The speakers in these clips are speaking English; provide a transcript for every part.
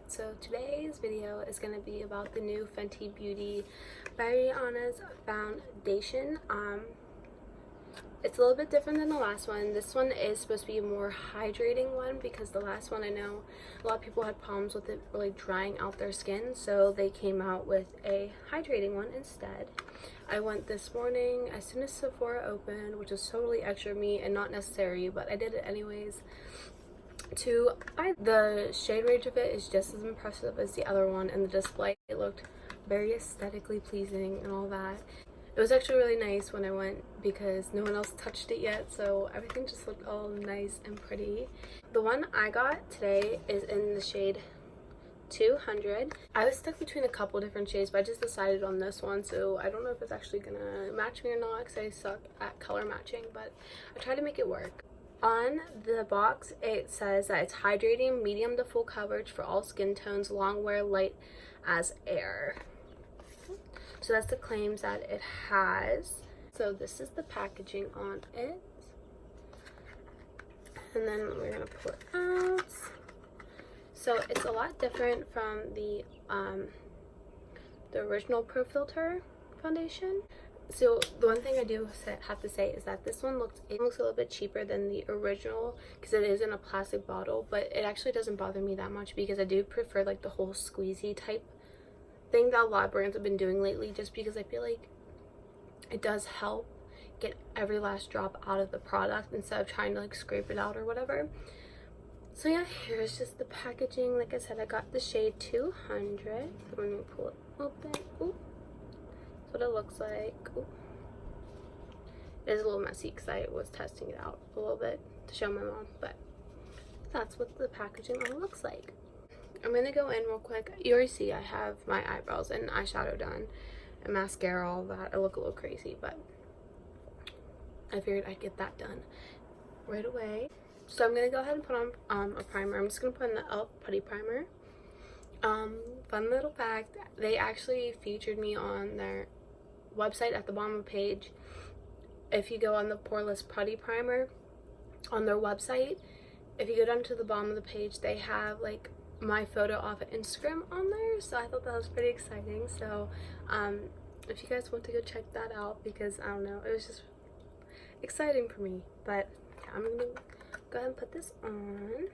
So today's video is going to be about the new Fenty Beauty Very Honest foundation. It's a little bit different than the last one. This one is supposed to be a more hydrating one because the last one, I know a lot of people had problems with it really drying out their skin, so they came out with a hydrating one instead. I went this morning as soon as Sephora opened, which is totally extra me and not necessary, but I did it anyways. To buy the shade range of it is just as impressive as the other one, and the display, it looked very aesthetically pleasing and all that. It was actually really nice when I went because no one else touched it yet, so everything just looked all nice and pretty. The one I got today is in the shade 200. I was stuck between a couple different shades, but I just decided on this one, so I don't know if it's actually gonna match me or not because I suck at color matching, but I tried to make it work. On the box, it says that it's hydrating, medium to full coverage for all skin tones, long wear, light as air. So that's the claims that it has. So this is the packaging on it. And then we're gonna pull it out. So it's a lot different from the original Filt'R foundation. So the one thing I do have to say is that this one looks a little bit cheaper than the original because it is in a plastic bottle, but it actually doesn't bother me that much because I do prefer like the whole squeezy type thing that a lot of brands have been doing lately, just because I feel like it does help get every last drop out of the product instead of trying to like scrape it out or whatever. So yeah, here's just the packaging. Like I said, I got the shade 200. So let me pull it open. Ooh. That's what it looks like. Ooh. It is a little messy because I was testing it out a little bit to show my mom, but that's what the packaging all looks like. I'm gonna go in real quick. You already see I have my eyebrows and eyeshadow done and mascara, all that. I look a little crazy, but I figured I'd get that done right away. So I'm gonna go ahead and put on a primer. I'm just gonna put in the e.l.f. Putty Primer. Fun little fact, they actually featured me on their website at the bottom of the page. If you go on the Poreless Putty Primer on their website, if you go down to the bottom of the page, they have like my photo off of Instagram on there, so I thought that was pretty exciting. So if you guys want to go check that out, because I don't know, it was just exciting for me. But yeah, I'm gonna go ahead and put this on.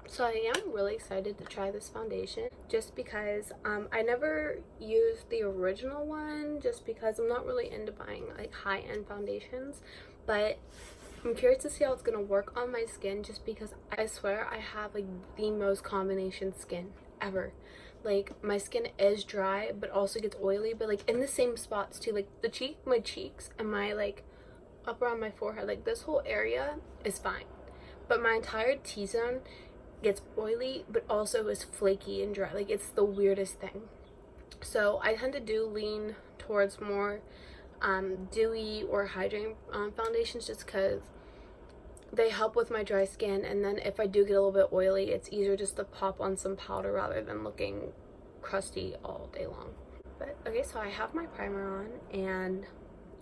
So I am really excited to try this foundation just because I never used the original one just because I'm not really into buying like high-end foundations, but I'm curious to see how it's gonna work on my skin just because I swear I have like the most combination skin ever. Like my skin is dry but also gets oily, but like in the same spots too, like my cheeks and my like up around my forehead, like this whole area is fine, but my entire T-zone gets oily but also is flaky and dry. Like it's the weirdest thing. So I tend to lean towards more dewy or hydrating foundations just because they help with my dry skin, and then if I do get a little bit oily, it's easier just to pop on some powder rather than looking crusty all day long. But okay, so I have my primer on and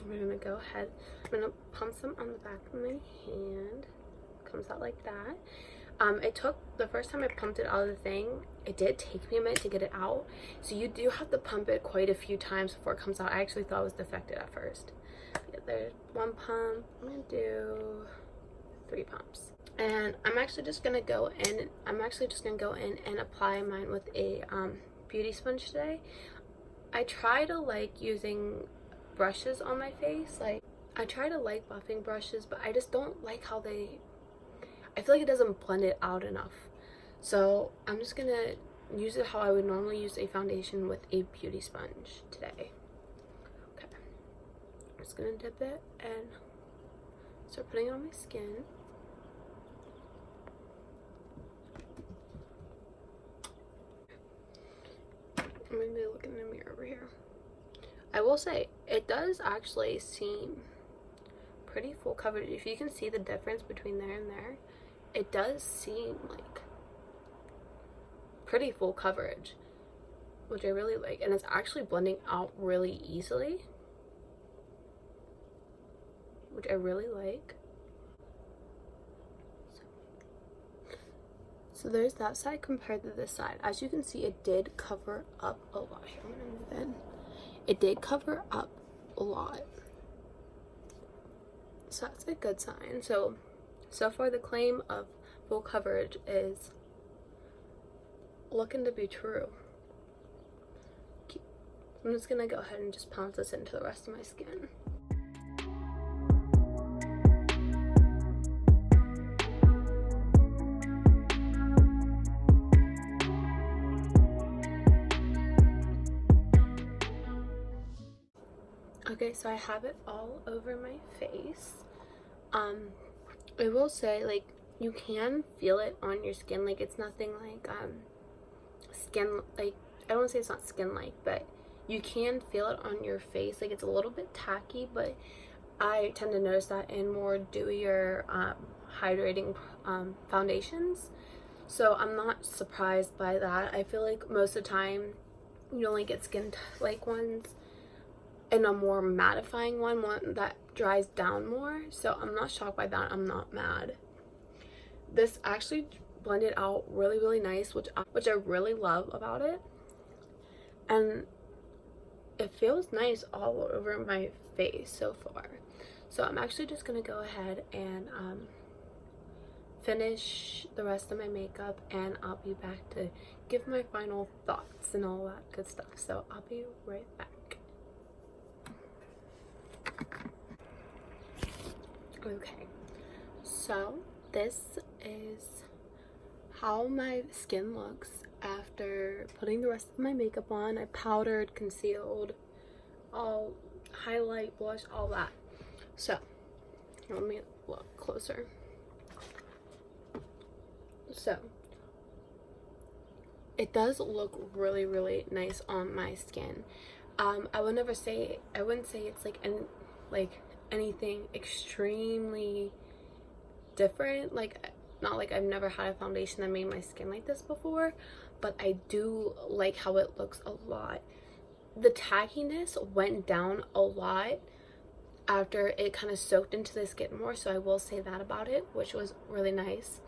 we're gonna go ahead. I'm gonna pump some on the back of my hand. Comes out like that. It took, the first time I pumped it out of the thing, it did take me a minute to get it out. So you do have to pump it quite a few times before it comes out. I actually thought it was defective at first. Yeah, there's one pump. I'm gonna do 3 pumps. And I'm actually just gonna go in and apply mine with a beauty sponge today. I try to like using brushes on my face. Like I try to like buffing brushes, but I just don't like how I feel like it doesn't blend it out enough. So I'm just gonna use it how I would normally use a foundation with a beauty sponge today. Okay, I'm just gonna dip it and start putting it on my skin. I'm gonna be looking in the mirror over here. I will say, it does actually seem pretty full coverage. If you can see the difference between there and there, it does seem like pretty full coverage, which I really like, and it's actually blending out really easily. which I really like. So there's that side compared to this side. As you can see, it did cover up a lot. Here, I'm gonna move in. It did cover up a lot. So that's a good sign. So far the claim of full coverage is looking to be true. I'm just gonna go ahead and just pounce this into the rest of my skin. Okay, so I have it all over my face. I will say, like, you can feel it on your skin. Like, it's nothing like skin, like, I don't want to say it's not skin like, but you can feel it on your face. Like, it's a little bit tacky, but I tend to notice that in more dewier hydrating foundations. So I'm not surprised by that. I feel like most of the time you only get skin like ones and a more mattifying one that dries down more. So I'm not shocked by that. I'm not mad. This actually blended out really, really nice, which I really love about it. And it feels nice all over my face so far. So I'm actually just gonna go ahead and finish the rest of my makeup, and I'll be back to give my final thoughts and all that good stuff. So I'll be right back. Okay, so this is how my skin looks after putting the rest of my makeup on. I powdered, concealed, all highlight, blush, all that. So let me look closer. So it does look really, really nice on my skin. I wouldn't say it's like anything extremely different. Like, not like I've never had a foundation that made my skin like this before, but I do like how it looks a lot. The tackiness went down a lot after it kind of soaked into the skin more, so I will say that about it, which was really nice.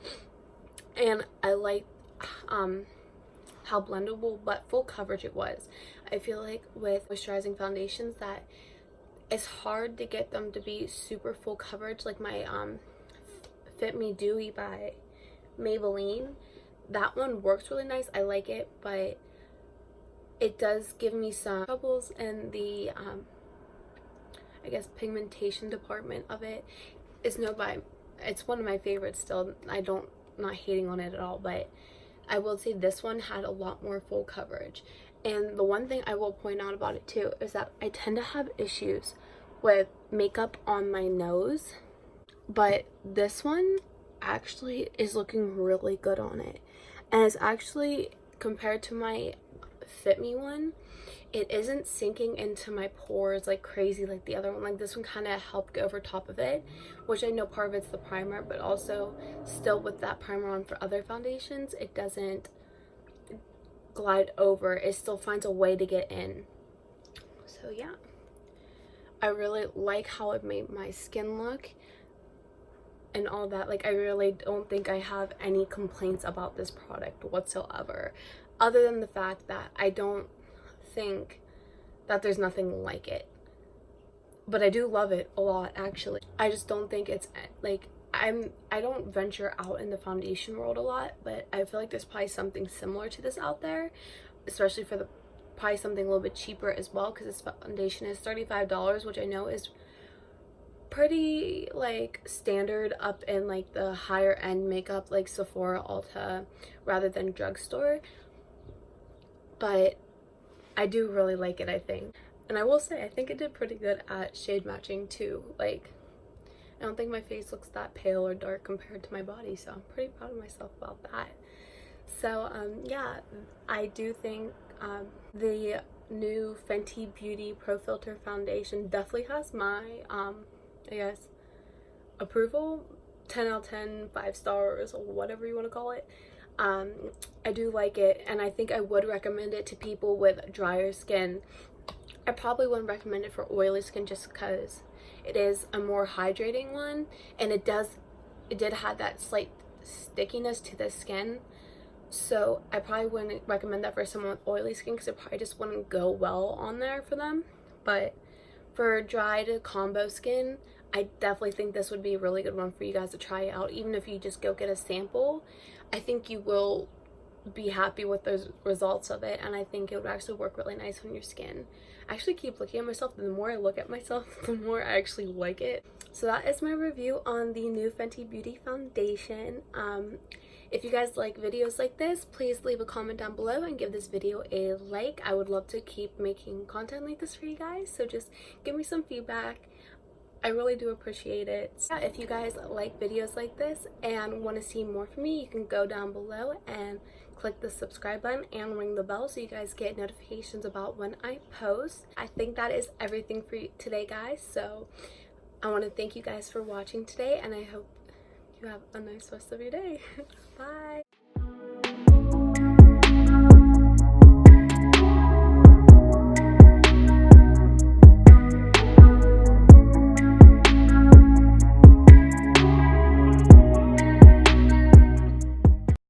And I like how blendable but full coverage it was. I feel like with moisturizing foundations that it's hard to get them to be super full coverage. Like my Fit Me Dewy by Maybelline, that one works really nice. I like it, but it does give me some troubles in the I guess pigmentation department of it. It's one of my favorites still. Not hating on it at all, but I will say this one had a lot more full coverage. And the one thing I will point out about it too is that I tend to have issues with makeup on my nose, but this one actually is looking really good on it. And it's actually, compared to my Fit Me one, it isn't sinking into my pores like crazy like the other one. Like, this one kind of helped go over top of it, which I know part of it's the primer, but also still with that primer on for other foundations, it doesn't glide over. It still finds a way to get in. So yeah, I really like how it made my skin look and all that. Like, I really don't think I have any complaints about this product whatsoever, other than the fact that I don't think that there's nothing like it. But I do love it a lot, actually. I just don't think it's like, I don't venture out in the foundation world a lot, but I feel like there's probably something similar to this out there, especially for probably something a little bit cheaper as well, because this foundation is $35, which I know is pretty like standard up in like the higher end makeup, like Sephora, Ulta, rather than drugstore. But I do really like it, I think. And I will say, I think it did pretty good at shade matching too. Like, I don't think my face looks that pale or dark compared to my body, so I'm pretty proud of myself about that. So yeah, I do think the new Fenty Beauty Pro Filt'R foundation definitely has my I guess approval. 10 out of 10, 5 stars, or whatever you want to call it. I do like it, and I think I would recommend it to people with drier skin. I probably wouldn't recommend it for oily skin, just because it is a more hydrating one, and it did have that slight stickiness to the skin. So I probably wouldn't recommend that for someone with oily skin because it probably just wouldn't go well on there for them. But for dry to combo skin, I definitely think this would be a really good one for you guys to try out. Even if you just go get a sample, I think you will be happy with the results of it, and I think it would actually work really nice on your skin. I actually keep looking at myself, and the more I look at myself, the more I actually like it. So that is my review on the new Fenty Beauty foundation. If you guys like videos like this, please leave a comment down below and give this video a like. I would love to keep making content like this for you guys, so just give me some feedback. I really do appreciate it. So if you guys like videos like this and want to see more from me, you can go down below and click the subscribe button and ring the bell so you guys get notifications about when I post. I think that is everything for you today, guys. So I want to thank you guys for watching today, and I hope you have a nice rest of your day. Bye.